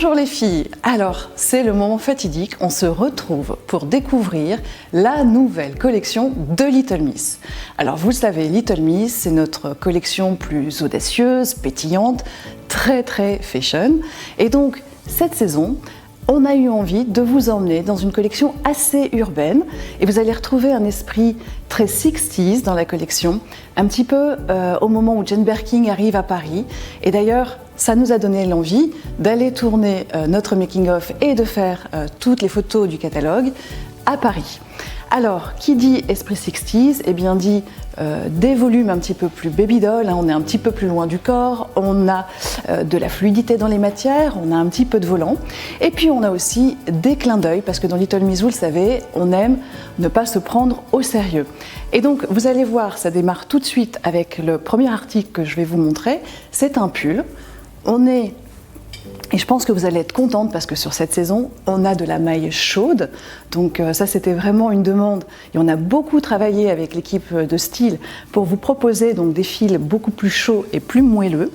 Bonjour les filles, alors c'est le moment fatidique, on se retrouve pour découvrir la nouvelle collection de Little Miss. Alors vous le savez, Little Miss c'est notre collection plus audacieuse, pétillante, très fashion. Et donc cette saison, on a eu envie de vous emmener dans une collection assez urbaine et vous allez retrouver un esprit très 60s dans la collection, un petit peu au moment où Jane Birkin arrive à Paris. Et d'ailleurs, ça nous a donné l'envie d'aller tourner notre making-of et de faire toutes les photos du catalogue à Paris. Alors, qui dit esprit 60s, eh bien dit des volumes un petit peu plus baby doll, hein, on est un petit peu plus loin du corps, on a de la fluidité dans les matières, on a un petit peu de volant, et puis on a aussi des clins d'œil, parce que dans Little Miss, vous le savez, on aime ne pas se prendre au sérieux. Et donc, vous allez voir, ça démarre tout de suite avec le premier article que je vais vous montrer, c'est un pull. Et je pense que vous allez être contente parce que sur cette saison, on a de la maille chaude. Donc ça, c'était vraiment une demande. Et on a beaucoup travaillé avec l'équipe de style pour vous proposer donc des fils beaucoup plus chauds et plus moelleux.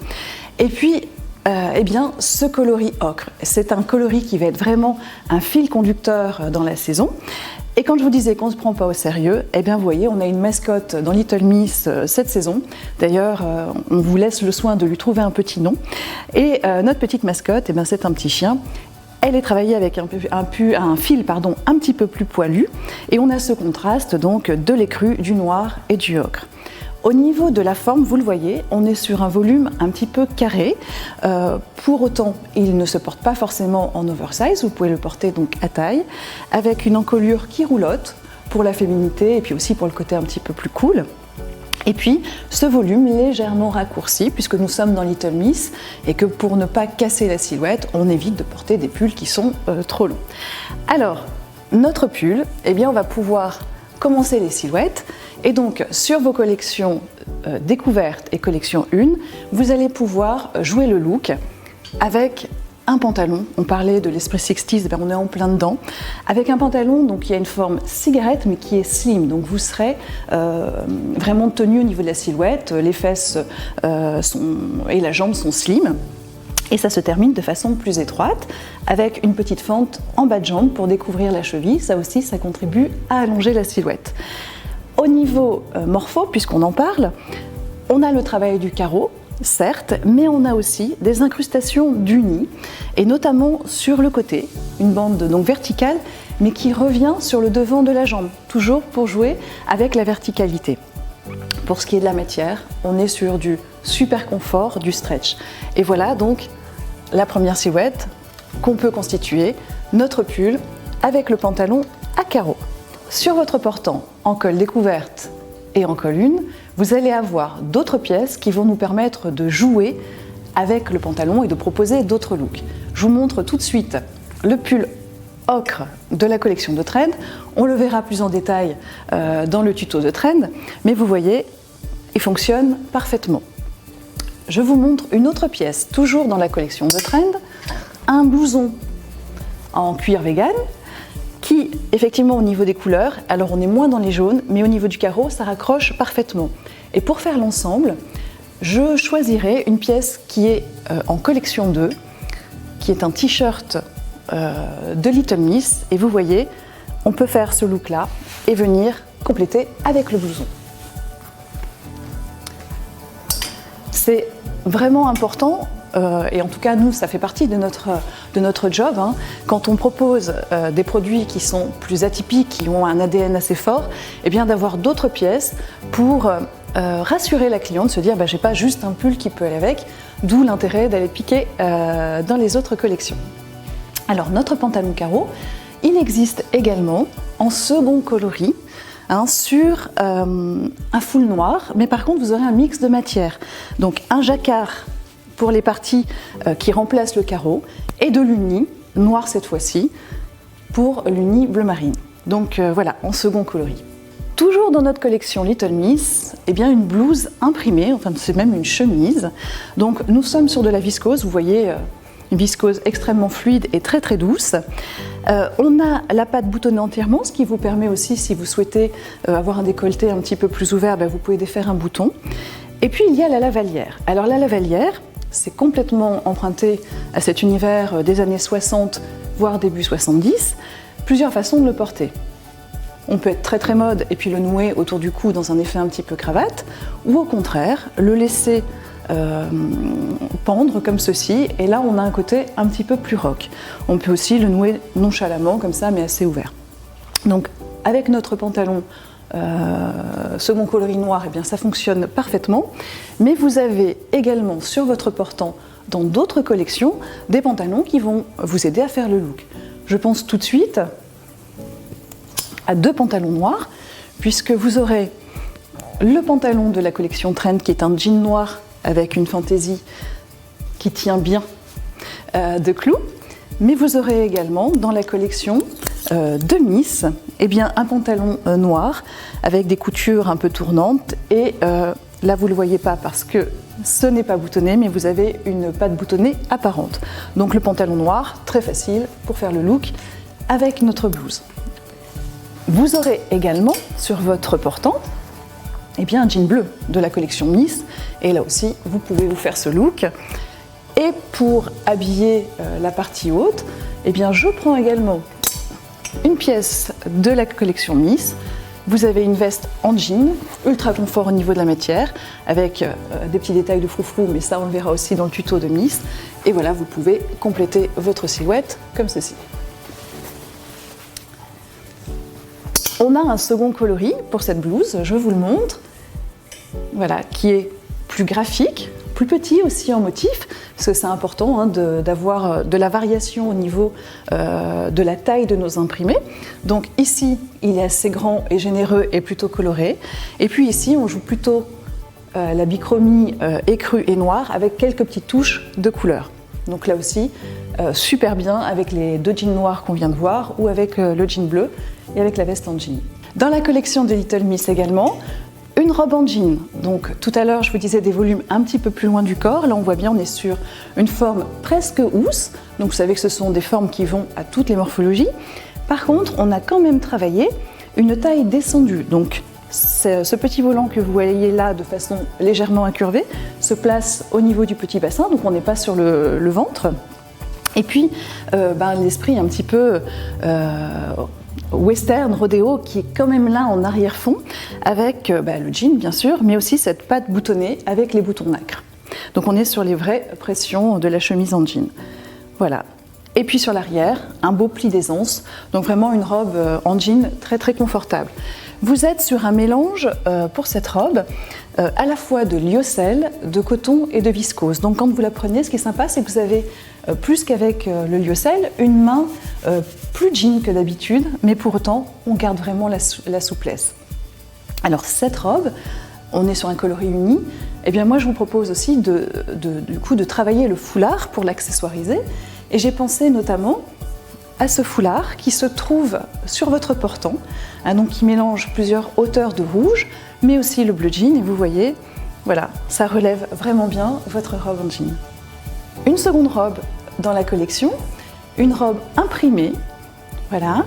Et puis, eh bien, ce coloris ocre, c'est un coloris qui va être vraiment un fil conducteur dans la saison. Et quand je vous disais qu'on ne se prend pas au sérieux, eh bien vous voyez, on a une mascotte dans Little Miss cette saison. D'ailleurs, on vous laisse le soin de lui trouver un petit nom. Et notre petite mascotte, eh bien, c'est un petit chien. Elle est travaillée avec un fil un petit peu plus poilu. Et on a ce contraste donc de l'écru, du noir et du ocre. Au niveau de la forme, vous le voyez, on est sur un volume un petit peu carré. Pour autant, il ne se porte pas forcément en oversize, vous pouvez le porter donc à taille, avec une encolure qui roulotte pour la féminité et puis aussi pour le côté un petit peu plus cool. Et puis, ce volume légèrement raccourci, puisque nous sommes dans Little Miss et que pour ne pas casser la silhouette, on évite de porter des pulls qui sont trop longs. Alors, notre pull, eh bien, on va pouvoir commencer les silhouettes. Et donc, sur vos collections découvertes et collection 1, vous allez pouvoir jouer le look avec un pantalon. On parlait de l'esprit 60s, ben on est en plein dedans. Avec un pantalon donc, qui a une forme cigarette, mais qui est slim. Donc, vous serez vraiment tenu au niveau de la silhouette. Les fesses et la jambe sont slim. Et ça se termine de façon plus étroite, avec une petite fente en bas de jambe pour découvrir la cheville. Ça aussi, ça contribue à allonger la silhouette. Au niveau morpho, puisqu'on en parle, on a le travail du carreau, certes, mais on a aussi des incrustations d'unis, et notamment sur le côté, une bande donc verticale, mais qui revient sur le devant de la jambe, toujours pour jouer avec la verticalité. Pour ce qui est de la matière, on est sur du super confort, du stretch. Et voilà donc la première silhouette qu'on peut constituer, notre pull avec le pantalon à carreaux. Sur votre portant en colle découverte et en colle une, vous allez avoir d'autres pièces qui vont nous permettre de jouer avec le pantalon et de proposer d'autres looks. Je vous montre tout de suite le pull ocre de la collection de Trend. On le verra plus en détail dans le tuto de Trend, mais vous voyez, il fonctionne parfaitement. Je vous montre une autre pièce, toujours dans la collection de Trend, un blouson en cuir vegan, qui, effectivement, au niveau des couleurs, alors on est moins dans les jaunes, mais au niveau du carreau, ça raccroche parfaitement. Et pour faire l'ensemble, je choisirai une pièce qui est en collection 2, qui est un t-shirt de Little Miss. Et vous voyez, on peut faire ce look-là et venir compléter avec le blouson. C'est vraiment important. Et en tout cas, nous, ça fait partie de notre job. Hein. Quand on propose des produits qui sont plus atypiques, qui ont un ADN assez fort, eh bien d'avoir d'autres pièces pour rassurer la cliente, se dire bah, j'ai pas juste un pull qui peut aller avec, d'où l'intérêt d'aller piquer dans les autres collections. Alors, notre pantalon carreau, il existe également en second coloris, hein, sur un full noir, mais par contre, vous aurez un mix de matières. Donc, un jacquard pour les parties qui remplacent le carreau, et de l'uni, noir cette fois-ci, pour l'uni bleu marine. Donc voilà, en second coloris. Toujours dans notre collection Little Miss, eh bien une blouse imprimée, enfin c'est même une chemise. Donc nous sommes sur de la viscose, vous voyez, une viscose extrêmement fluide et très douce. On a la patte boutonnée entièrement, ce qui vous permet aussi, si vous souhaitez avoir un décolleté un petit peu plus ouvert, vous pouvez défaire un bouton. Et puis il y a la lavalière. Alors la lavalière, c'est complètement emprunté à cet univers des années 60, voire début 70, plusieurs façons de le porter. On peut être très très mode et puis le nouer autour du cou dans un effet un petit peu cravate, ou au contraire, le laisser pendre comme ceci, et là on a un côté un petit peu plus rock. On peut aussi le nouer nonchalamment comme ça, mais assez ouvert. Donc avec notre pantalon second coloris noir, eh bien, ça fonctionne parfaitement, mais vous avez également sur votre portant, dans d'autres collections, des pantalons qui vont vous aider à faire le look. Je pense tout de suite à 2 pantalons noirs, puisque vous aurez le pantalon de la collection Trend qui est un jean noir avec une fantaisie qui tient bien de clous, mais vous aurez également dans la collection de Miss eh bien, un pantalon noir avec des coutures un peu tournantes, et là vous ne le voyez pas parce que ce n'est pas boutonné, mais vous avez une patte boutonnée apparente. Donc le pantalon noir, très facile pour faire le look avec notre blouse. Vous aurez également sur votre portant eh bien, un jean bleu de la collection Miss, et là aussi vous pouvez vous faire ce look. Et pour habiller la partie haute, eh bien, je prends également une pièce de la collection Miss. Vous avez une veste en jean, ultra confort au niveau de la matière, avec des petits détails de froufrou, mais ça on le verra aussi dans le tuto de Miss. Et voilà, vous pouvez compléter votre silhouette comme ceci. On a un second coloris pour cette blouse, je vous le montre, voilà, qui est plus graphique, plus petit aussi en motif, parce que c'est important d'avoir de la variation au niveau de la taille de nos imprimés. Donc ici, il est assez grand et généreux et plutôt coloré. Et puis ici, on joue plutôt la bichromie écrue et noire avec quelques petites touches de couleur. Donc là aussi, super bien avec les 2 jeans noirs qu'on vient de voir, ou avec le jean bleu et avec la veste en jean. Dans la collection de Little Miss également, une robe en jean. Donc tout à l'heure, je vous disais des volumes un petit peu plus loin du corps. Là, on voit bien, on est sur une forme presque housse. Donc vous savez que ce sont des formes qui vont à toutes les morphologies. Par contre, on a quand même travaillé une taille descendue. Donc ce petit volant que vous voyez là de façon légèrement incurvée se place au niveau du petit bassin, donc on n'est pas sur le ventre. Et puis l'esprit un petit peu western, rodéo, qui est quand même là en arrière-fond, avec le jean bien sûr, mais aussi cette patte boutonnée avec les boutons nacre. Donc on est sur les vraies pressions de la chemise en jean. Voilà. Et puis sur l'arrière, un beau pli d'aisance, donc vraiment une robe en jean très très confortable. Vous êtes sur un mélange pour cette robe à la fois de lyocell, de coton et de viscose. Donc quand vous la prenez, ce qui est sympa, c'est que vous avez plus qu'avec le lyocell, une main plus jean que d'habitude, mais pour autant, on garde vraiment la souplesse. Alors cette robe, on est sur un coloris uni, et bien moi je vous propose aussi du coup de travailler le foulard pour l'accessoiriser, et j'ai pensé notamment à ce foulard qui se trouve sur votre portant, donc qui mélange plusieurs hauteurs de rouge, mais aussi le bleu jean, et vous voyez, voilà, ça relève vraiment bien votre robe en jean. Une seconde robe dans la collection, une robe imprimée, voilà,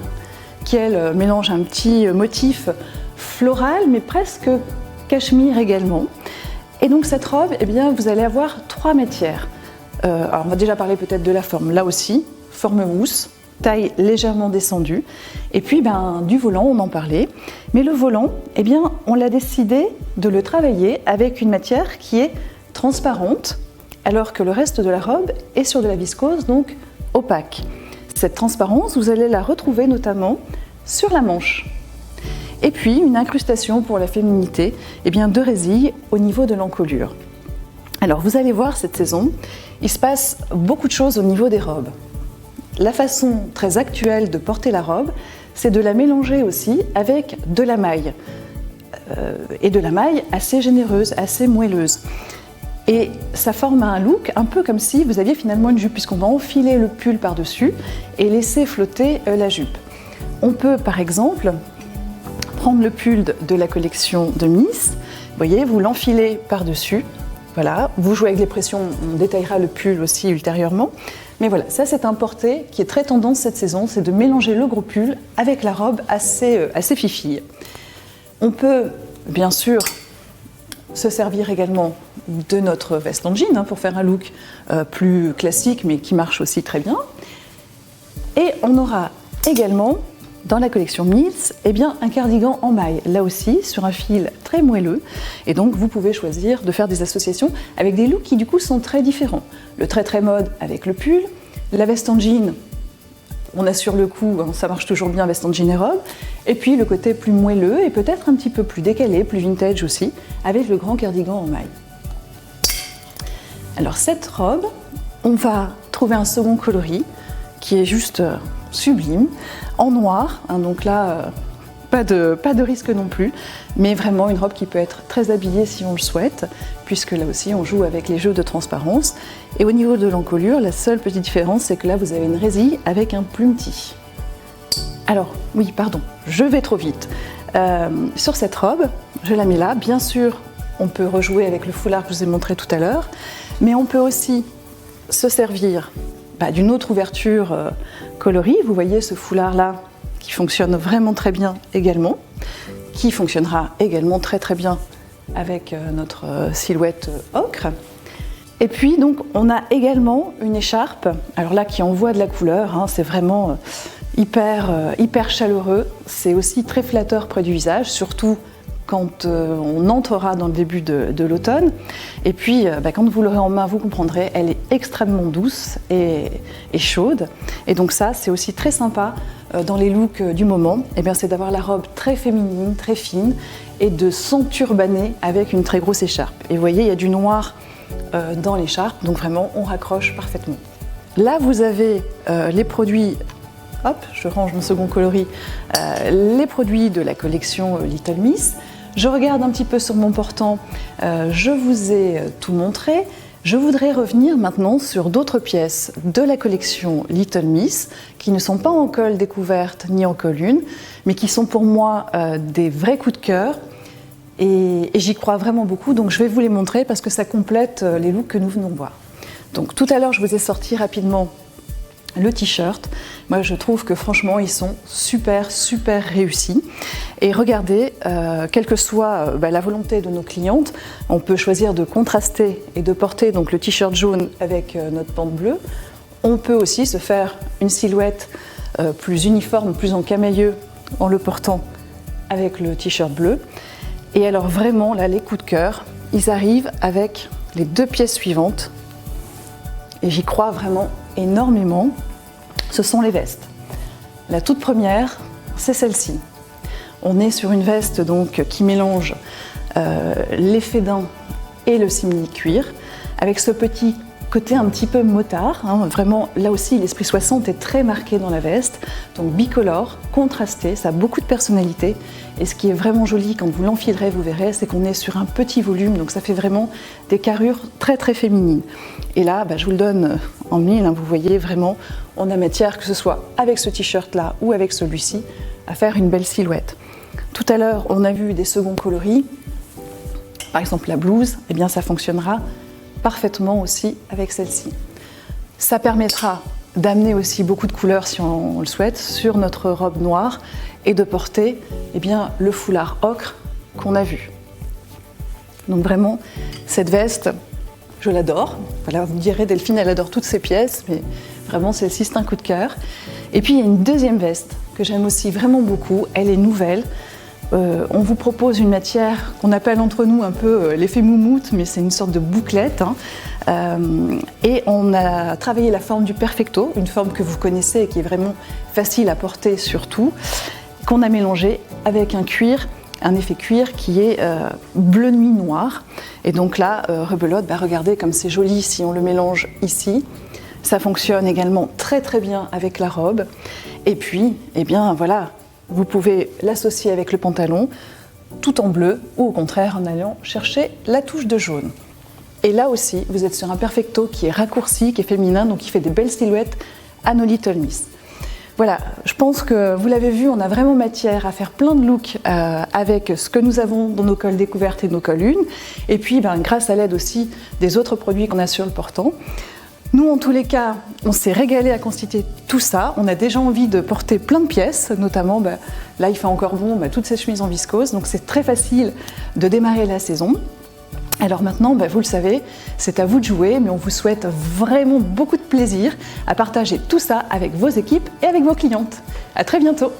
qui elle mélange un petit motif floral, mais presque cachemire également. Et donc cette robe, eh bien, vous allez avoir 3 matières. Alors on va déjà parler peut-être de la forme, là aussi, forme mousse, taille légèrement descendue, et puis du volant, on en parlait. Mais le volant, eh bien, on l'a décidé de le travailler avec une matière qui est transparente, alors que le reste de la robe est sur de la viscose, donc opaque. Cette transparence, vous allez la retrouver notamment sur la manche. Et puis une incrustation pour la féminité, eh bien, de résille au niveau de l'encolure. Alors vous allez voir cette saison, il se passe beaucoup de choses au niveau des robes. La façon très actuelle de porter la robe, c'est de la mélanger aussi avec de la maille. Et de la maille assez généreuse, assez moelleuse. Et ça forme un look un peu comme si vous aviez finalement une jupe, puisqu'on va enfiler le pull par-dessus et laisser flotter la jupe. On peut par exemple prendre le pull de la collection de Miss, vous voyez, vous l'enfilez par-dessus. Voilà, vous jouez avec les pressions, on détaillera le pull aussi ultérieurement. Mais voilà, ça c'est un porté qui est très tendance cette saison, c'est de mélanger le gros pull avec la robe assez fifille. On peut bien sûr se servir également de notre veste en jean, pour faire un look plus classique, mais qui marche aussi très bien. Et on aura également, dans la collection Mills, un cardigan en maille, là aussi sur un fil très moelleux. Et donc vous pouvez choisir de faire des associations avec des looks qui du coup sont très différents. Le très mode avec le pull, la veste en jean, on assure le coup, ça marche toujours bien, veste en jean et robe. Et puis le côté plus moelleux et peut-être un petit peu plus décalé, plus vintage aussi, avec le grand cardigan en maille. Alors cette robe, on va trouver un second coloris qui est juste sublime, en noir, donc là, pas de risque non plus, mais vraiment une robe qui peut être très habillée si on le souhaite, puisque là aussi on joue avec les jeux de transparence. Et au niveau de l'encolure, la seule petite différence, c'est que là vous avez une résille avec un plumetis. Alors, oui, pardon, je vais trop vite. Sur cette robe, je la mets là, bien sûr, on peut rejouer avec le foulard que je vous ai montré tout à l'heure, mais on peut aussi se servir d'une autre ouverture coloris. Vous voyez ce foulard là qui fonctionne vraiment très bien également, qui fonctionnera également très bien avec notre silhouette ocre. Et puis donc on a également une écharpe, alors là qui envoie de la couleur, c'est vraiment hyper chaleureux, c'est aussi très flatteur près du visage, surtout quand on entrera dans le début de l'automne. Et puis, quand vous l'aurez en main, vous comprendrez, elle est extrêmement douce et chaude. Et donc ça, c'est aussi très sympa dans les looks du moment. C'est d'avoir la robe très féminine, très fine, et de s'enturbaner avec une très grosse écharpe. Et vous voyez, il y a du noir dans l'écharpe, donc vraiment, on raccroche parfaitement. Là, vous avez les produits... Hop, je range mon second coloris. Les produits de la collection Little Miss. Je regarde un petit peu sur mon portant, je vous ai tout montré. Je voudrais revenir maintenant sur d'autres pièces de la collection Little Miss qui ne sont pas en colle découverte ni en colle une, mais qui sont pour moi des vrais coups de cœur et j'y crois vraiment beaucoup, donc je vais vous les montrer parce que ça complète les looks que nous venons voir. Donc tout à l'heure, je vous ai sorti rapidement le t-shirt. Moi, je trouve que franchement, ils sont super réussis. Et regardez, quelle que soit la volonté de nos clientes, on peut choisir de contraster et de porter donc le t-shirt jaune avec notre pente bleue. On peut aussi se faire une silhouette plus uniforme, plus en camailleux en le portant avec le t-shirt bleu. Et alors vraiment, là, les coups de cœur, ils arrivent avec les deux pièces suivantes. Et j'y crois vraiment énormément, ce sont les vestes. La toute première, c'est celle-ci. On est sur une veste donc qui mélange l'effet d'un et le simili-cuir, avec ce petit côté un petit peu motard. Vraiment, là aussi, l'esprit 60 est très marqué dans la veste. Donc bicolore, contrasté, ça a beaucoup de personnalité. Et ce qui est vraiment joli quand vous l'enfilerez, vous verrez, c'est qu'on est sur un petit volume, donc ça fait vraiment des carrures très féminines. Et là, je vous le donne en mille, vous voyez vraiment, on a matière, que ce soit avec ce t-shirt là ou avec celui-ci, à faire une belle silhouette. Tout à l'heure, on a vu des seconds coloris. Par exemple, la blouse, ça fonctionnera parfaitement aussi avec celle-ci. Ça permettra d'amener aussi beaucoup de couleurs, si on le souhaite, sur notre robe noire et de porter le foulard ocre qu'on a vu. Donc vraiment, cette veste, je l'adore. Voilà, vous me direz, Delphine, elle adore toutes ces pièces, mais vraiment, celle-ci, c'est un coup de cœur. Et puis, il y a une deuxième veste que j'aime aussi vraiment beaucoup. Elle est nouvelle. On vous propose une matière qu'on appelle entre nous un peu l'effet moumoute, mais c'est une sorte de bouclette. Et on a travaillé la forme du perfecto, une forme que vous connaissez et qui est vraiment facile à porter surtout, qu'on a mélangé avec un cuir, un effet cuir qui est bleu nuit noir. Et donc là, rebelote, regardez comme c'est joli si on le mélange ici. Ça fonctionne également très bien avec la robe. Et puis, voilà, vous pouvez l'associer avec le pantalon, tout en bleu, ou au contraire en allant chercher la touche de jaune. Et là aussi, vous êtes sur un perfecto qui est raccourci, qui est féminin, donc qui fait des belles silhouettes à nos Little Miss. Voilà, je pense que vous l'avez vu, on a vraiment matière à faire plein de looks avec ce que nous avons dans nos cols découvertes et nos cols une, et puis grâce à l'aide aussi des autres produits qu'on a sur le portant. Nous, en tous les cas, on s'est régalé à constituer tout ça. On a déjà envie de porter plein de pièces, notamment, là il fait encore bon, toutes ces chemises en viscose, donc c'est très facile de démarrer la saison. Alors maintenant, vous le savez, c'est à vous de jouer, mais on vous souhaite vraiment beaucoup de plaisir à partager tout ça avec vos équipes et avec vos clientes. À très bientôt!